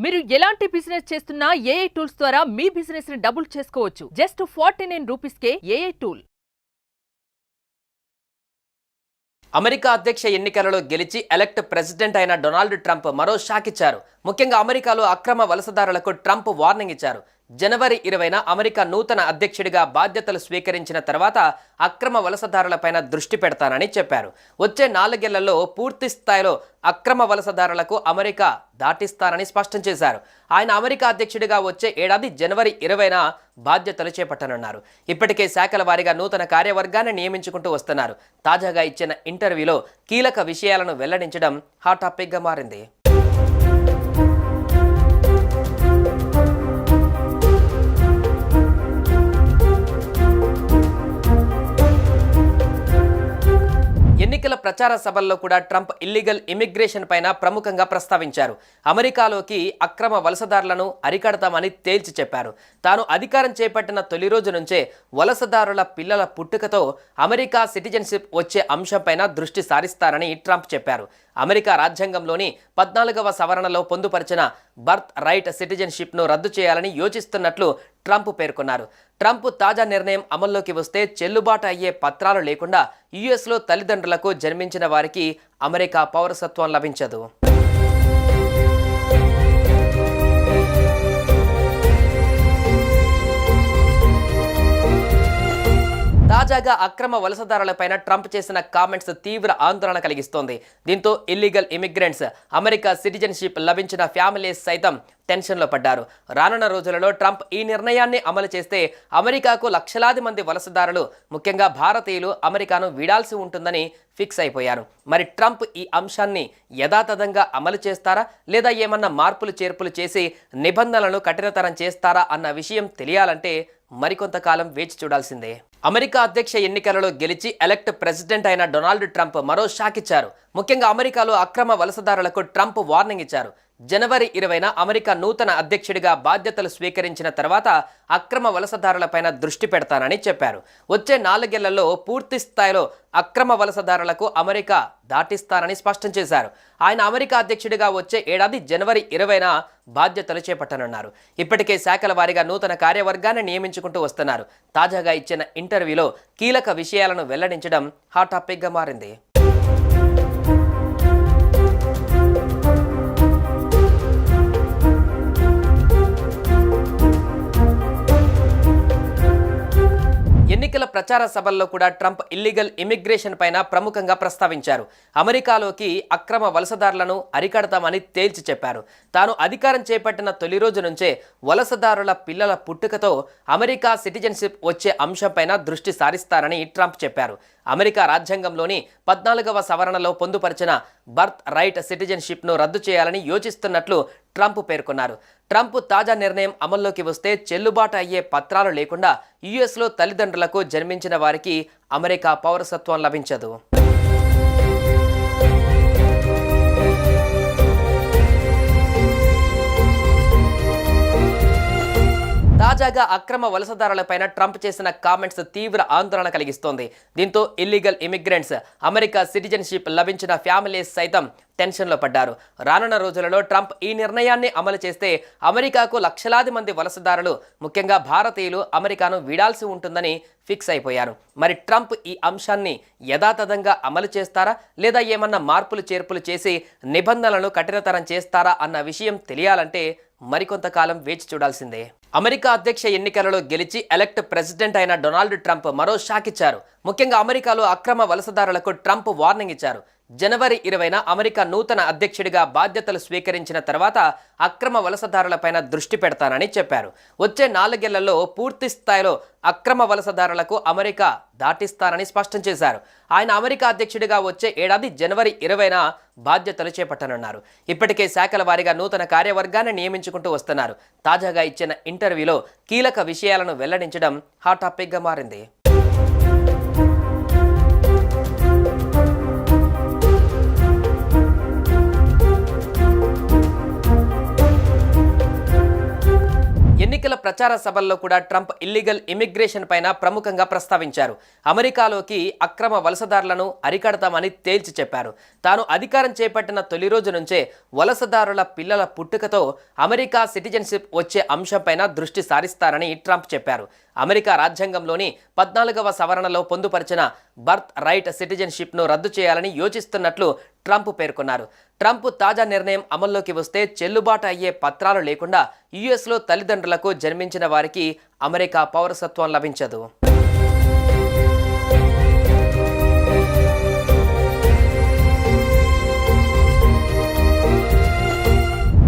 మీరు ఎలాంటి బిజినెస్ చేస్తున్నా ఏఐ టూల్స్ ద్వారా మీ బిజినెస్ ని డబుల్ చేసుకోవచ్చు. జస్ట్ 49 రూపీస్కే ఏఐ టూల్. అమెరికా అధ్యక్ష ఎన్నికలలో గెలిచి ఎలక్ట్ ప్రెసిడెంట్ అయిన డొనాల్డ్ ట్రంప్ మరో షాక్ ఇచ్చారు. ముఖ్యంగా అమెరికాలో అక్రమ వలసదారులకు ట్రంప్ వార్నింగ్ ఇచ్చారు. జనవరి 20న అమెరికా నూతన అధ్యక్షుడిగా బాధ్యతలు స్వీకరించిన తర్వాత అక్రమ వలసదారులపైన దృష్టి పెడతానని చెప్పారు. వచ్చే 4 ఏళ్లలో పూర్తి స్థాయిలో అక్రమ వలసదారులకు అమెరికా దాటిస్తానని స్పష్టం చేశారు. ఆయన అమెరికా అధ్యక్షుడిగా వచ్చే ఏడాది జనవరి 20న బాధ్యతలు చేపట్టనున్నారు. ఇప్పటికే శాఖల వారీగా నూతన కార్యవర్గాన్ని నియమించుకుంటూ వస్తున్నారు. తాజాగా ఇచ్చిన ఇంటర్వ్యూలో కీలక విషయాలను వెల్లడించడం హాట్ టాపిక్గా మారింది. ఎన్నికల ప్రచార సభల్లో కూడా ట్రంప్ ఇల్లీగల్ ఇమిగ్రేషన్ పైన ప్రముఖంగా ప్రస్తావించారు. అమెరికాలోకి అక్రమ వలసదారులను అరికడతామని తేల్చి చెప్పారు. తాను అధికారం చేపట్టిన తొలి రోజు నుంచే వలసదారుల పిల్లల పుట్టుకతో అమెరికా సిటిజన్షిప్ వచ్చే అంశంపైన దృష్టి సారిస్తారని ట్రంప్ చెప్పారు. అమెరికా రాజ్యాంగంలోని 14వ సవరణలో పొందుపరిచిన బర్త్ రైట్ సిటిజన్షిప్ను రద్దు చేయాలని యోచిస్తున్నట్లు ట్రంప్ పేర్కొన్నారు. ట్రంప్ తాజా నిర్ణయం అమల్లోకి వస్తే చెల్లుబాటు అయ్యే పత్రాలు లేకుండా యుఎస్లో తల్లిదండ్రులకు జన్మించిన వారికి అమెరికా పౌరసత్వం లభించదు. తాజాగా అక్రమ వలసదారులపైన ట్రంప్ చేసిన కామెంట్స్ తీవ్ర ఆందోళన కలిగిస్తోంది. దీంతో ఇల్లీగల్ ఇమిగ్రెంట్స్, అమెరికా సిటిజన్షిప్ లభించిన ఫ్యామిలీస్ సైతం టెన్షన్లో పడ్డారు. రానున్న రోజులలో ట్రంప్ ఈ నిర్ణయాన్ని అమలు చేస్తే అమెరికాకు లక్షలాది మంది వలసదారులు, ముఖ్యంగా భారతీయులు అమెరికాను వీడాల్సి ఉంటుందని ఫిక్స్ అయిపోయారు. మరి ట్రంప్ ఈ అంశాన్ని యథాతథంగా అమలు చేస్తారా, లేదా ఏమన్నా మార్పులు చేర్పులు చేసి నిబంధనలను కఠినతరం చేస్తారా అన్న విషయం తెలియాలంటే మరికొంతకాలం వేచి చూడాల్సిందే. అమెరికా అధ్యక్ష ఎన్నికలలో గెలిచి ఎలక్ట్ ప్రెసిడెంట్ అయిన డొనాల్డ్ ట్రంప్ మరో షాక్ ఇచ్చారు. ముఖ్యంగా అమెరికాలో అక్రమ వలసదారులకు ట్రంప్ వార్నింగ్ ఇచ్చారు. జనవరి 20న అమెరికా నూతన అధ్యక్షుడిగా బాధ్యతలు స్వీకరించిన తర్వాత అక్రమ వలసదారులపైన దృష్టి పెడతానని చెప్పారు. వచ్చే 4 ఏళ్లలో పూర్తి స్థాయిలో అక్రమ వలసదారులకు అమెరికా దాటిస్తానని స్పష్టం చేశారు. ఆయన అమెరికా అధ్యక్షుడిగా వచ్చే ఏడాది జనవరి 20న బాధ్యతలు చేపట్టనున్నారు. ఇప్పటికే శాఖల వారీగా నూతన కార్యవర్గాన్ని నియమించుకుంటూ వస్తున్నారు. తాజాగా ఇచ్చిన ఇంటర్వ్యూలో కీలక విషయాలను వెల్లడించడం హాట్ టాపిక్గా మారింది. ఎన్నికల ప్రచార సభల్లో కూడా ట్రంప్ ఇల్లీగల్ ఇమిగ్రేషన్ పైన ప్రముఖంగా ప్రస్తావించారు. అమెరికాలోకి అక్రమ వలసదారులను అరికడతామని తేల్చి చెప్పారు. తాను అధికారం చేపట్టిన తొలి రోజు నుంచే వలసదారుల పిల్లల పుట్టుకతో అమెరికా సిటిజన్షిప్ వచ్చే అంశంపైన దృష్టి సారిస్తారని ట్రంప్ చెప్పారు. అమెరికా రాజ్యాంగంలోని 14వ సవరణలో పొందుపరిచిన బర్త్ రైట్ సిటిజన్షిప్ను రద్దు చేయాలని యోచిస్తున్నట్లు ట్రంప్ పేర్కొన్నారు. ట్రంప్ తాజా నిర్ణయం అమల్లోకి వస్తే చెల్లుబాటు అయ్యే పత్రాలు లేకుండా యుఎస్లో తల్లిదండ్రులకు జన్మించిన వారికి అమెరికా పౌరసత్వం లభించదు. తాజాగా అక్రమ వలసదారులపైన ట్రంప్ చేసిన కామెంట్స్ తీవ్ర ఆందోళన కలిగిస్తోంది. దీంతో ఇల్లీగల్ ఇమిగ్రెంట్స్, అమెరికా సిటిజన్షిప్ లభించిన ఫ్యామిలీస్ సైతం టెన్షన్లో పడ్డారు. రానున్న రోజులలో ట్రంప్ ఈ నిర్ణయాన్ని అమలు చేస్తే అమెరికాకు లక్షలాది మంది వలసదారులు, ముఖ్యంగా భారతీయులు అమెరికాను వీడాల్సి ఉంటుందని ఫిక్స్ అయిపోయారు. మరి ట్రంప్ ఈ అంశాన్ని యథాతథంగా అమలు చేస్తారా, లేదా ఏమన్నా మార్పులు చేర్పులు చేసి నిబంధనలను కఠినతరం చేస్తారా అన్న విషయం తెలియాలంటే మరికొంతకాలం వేచి చూడాల్సిందే. అమెరికా అధ్యక్ష ఎన్నికలలో గెలిచి ఎలక్ట్ ప్రెసిడెంట్ అయిన డొనాల్డ్ ట్రంప్ మరో షాక్ ఇచ్చారు. ముఖ్యంగా అమెరికాలో అక్రమ వలసదారులకు ట్రంప్ వార్నింగ్ ఇచ్చారు. జనవరి 20న అమెరికా నూతన అధ్యక్షుడిగా బాధ్యతలు స్వీకరించిన తర్వాత అక్రమ వలసదారులపైన దృష్టి పెడతానని చెప్పారు. వచ్చే 4 ఏళ్లలో పూర్తి స్థాయిలో అక్రమ వలసదారులకు అమెరికా దాటిస్తానని స్పష్టం చేశారు. ఆయన అమెరికా అధ్యక్షుడిగా వచ్చే ఏడాది జనవరి 20న బాధ్యతలు చేపట్టనున్నారు. ఇప్పటికే శాఖల వారీగా నూతన కార్యవర్గాన్ని నియమించుకుంటూ వస్తున్నారు. తాజాగా ఇచ్చిన ఇంటర్వ్యూలో కీలక విషయాలను వెల్లడించడం హాట్ టాపిక్గా మారింది. ఎన్నికల ప్రచార సభల్లో కూడా ట్రంప్ ఇల్లీగల్ ఇమిగ్రేషన్ పైన ప్రముఖంగా ప్రస్తావించారు. అమెరికాలోకి అక్రమ వలసదారులను అరికడతామని తేల్చి చెప్పారు. తాను అధికారం చేపట్టిన తొలి రోజు నుంచే వలసదారుల పిల్లల పుట్టుకతో అమెరికా సిటిజన్షిప్ వచ్చే అంశంపైన దృష్టి సారిస్తారని ట్రంప్ చెప్పారు. అమెరికా రాజ్యాంగంలోని 14వ సవరణలో పొందుపరిచిన బర్త్ రైట్ సిటిజన్షిప్ను రద్దు చేయాలని యోచిస్తున్నట్లు ట్రంప్ పేర్కొన్నారు. ట్రంప్ తాజా నిర్ణయం అమల్లోకి వస్తే చెల్లుబాటు అయ్యే పత్రాలు లేకుండా యుఎస్లో తల్లిదండ్రులకు జన్మించిన వారికి అమెరికా పౌరసత్వం లభించదు.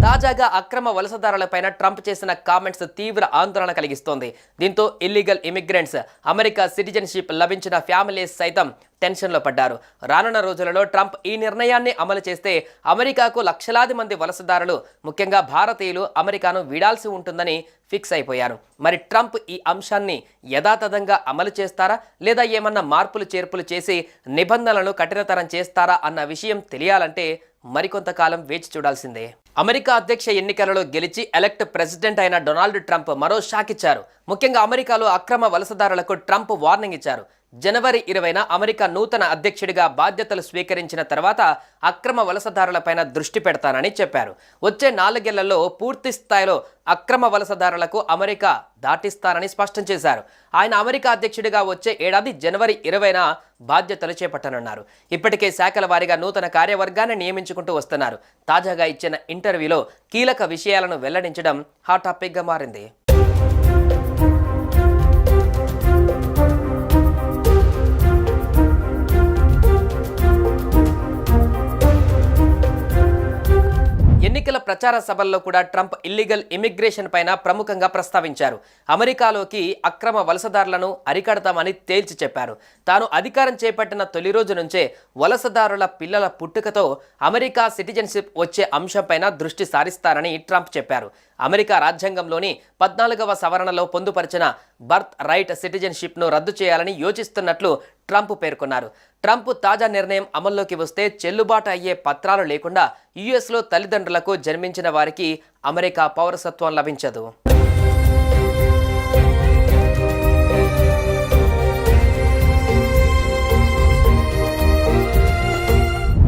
తాజాగా అక్రమ వలసదారులపైన ట్రంప్ చేసిన కామెంట్స్ తీవ్ర ఆందోళన కలిగిస్తోంది. దీంతో ఇల్లీగల్ ఇమిగ్రెంట్స్, అమెరికా సిటిజన్షిప్ లభించిన ఫ్యామిలీస్ సైతం టెన్షన్లో పడ్డారు. రానున్న రోజులలో ట్రంప్ ఈ నిర్ణయాన్ని అమలు చేస్తే అమెరికాకు లక్షలాది మంది వలసదారులు, ముఖ్యంగా భారతీయులు అమెరికాను వీడాల్సి ఉంటుందని ఫిక్స్ అయిపోయారు. మరి ట్రంప్ ఈ అంశాన్ని యథాతథంగా అమలు చేస్తారా, లేదా ఏమన్నా మార్పులు చేర్పులు చేసి నిబంధనలను కఠినతరం చేస్తారా అన్న విషయం తెలియాలంటే మరికొంతకాలం వేచి చూడాల్సిందే. అమెరికా అధ్యక్ష ఎన్నికలలో గెలిచి ఎలక్ట్ ప్రెసిడెంట్ అయిన డొనాల్డ్ ట్రంప్ మరో షాక్ ఇచ్చారు. ముఖ్యంగా అమెరికాలో అక్రమ వలసదారులకు ట్రంప్ వార్నింగ్ ఇచ్చారు. జనవరి 20న అమెరికా నూతన అధ్యక్షుడిగా బాధ్యతలు స్వీకరించిన తర్వాత అక్రమ వలసదారులపైన దృష్టి పెడతానని చెప్పారు. వచ్చే 4 ఏళ్లలో పూర్తి స్థాయిలో అక్రమ వలసదారులకు అమెరికా దాటిస్తానని స్పష్టం చేశారు. ఆయన అమెరికా అధ్యక్షుడిగా వచ్చే ఏడాది జనవరి 20న బాధ్యతలు చేపట్టనున్నారు. ఇప్పటికే శాఖల వారీగా నూతన కార్యవర్గాన్ని నియమించుకుంటూ వస్తున్నారు. తాజాగా ఇచ్చిన ఇంటర్వ్యూలో కీలక విషయాలను వెల్లడించడం హాట్ టాపిక్గా మారింది. ఎన్నికల ప్రచార సభల్లో కూడా ట్రంప్ ఇల్లీగల్ ఇమిగ్రేషన్ పైన ప్రముఖంగా ప్రస్తావించారు. అమెరికాలోకి అక్రమ వలసదారులను అరికడతామని తేల్చి చెప్పారు. తాను అధికారం చేపట్టిన తొలి రోజు నుంచే వలసదారుల పిల్లల పుట్టుకతో అమెరికా సిటిజన్షిప్ వచ్చే అంశంపైన దృష్టి సారిస్తారని ట్రంప్ చెప్పారు. అమెరికా రాజ్యాంగంలోని 14వ సవరణలో పొందుపరిచిన బర్త్ రైట్ సిటిజన్షిప్ను రద్దు చేయాలని యోచిస్తున్నట్లు ట్రంప్ పేర్కొన్నారు. ట్రంప్ తాజా నిర్ణయం అమల్లోకి వస్తే చెల్లుబాటు అయ్యే పత్రాలు లేకుండా యుఎస్లో తల్లిదండ్రులకు జన్మించిన వారికి అమెరికా పౌరసత్వం లభించదు.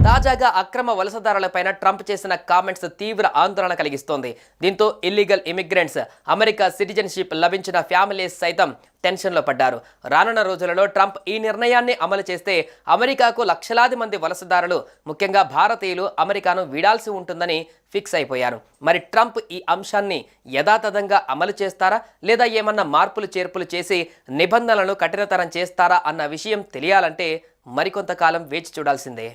తాజాగా అక్రమ వలసదారులపైన ట్రంప్ చేసిన కామెంట్స్ తీవ్ర ఆందోళన కలిగిస్తోంది. దీంతో ఇల్లీగల్ ఇమిగ్రెంట్స్, అమెరికా సిటిజన్షిప్ లభించిన ఫ్యామిలీస్ సైతం టెన్షన్లో పడ్డారు. రానున్న రోజులలో ట్రంప్ ఈ నిర్ణయాన్ని అమలు చేస్తే అమెరికాకు లక్షలాది మంది వలసదారులు, ముఖ్యంగా భారతీయులు అమెరికాను వీడాల్సి ఉంటుందని ఫిక్స్ అయిపోయారు. మరి ట్రంప్ ఈ అంశాన్ని యథాతథంగా అమలు చేస్తారా, లేదా ఏమన్నా మార్పులు చేర్పులు చేసి నిబంధనలను కఠినతరం చేస్తారా అన్న విషయం తెలియాలంటే మరికొంతకాలం వేచి చూడాల్సిందే.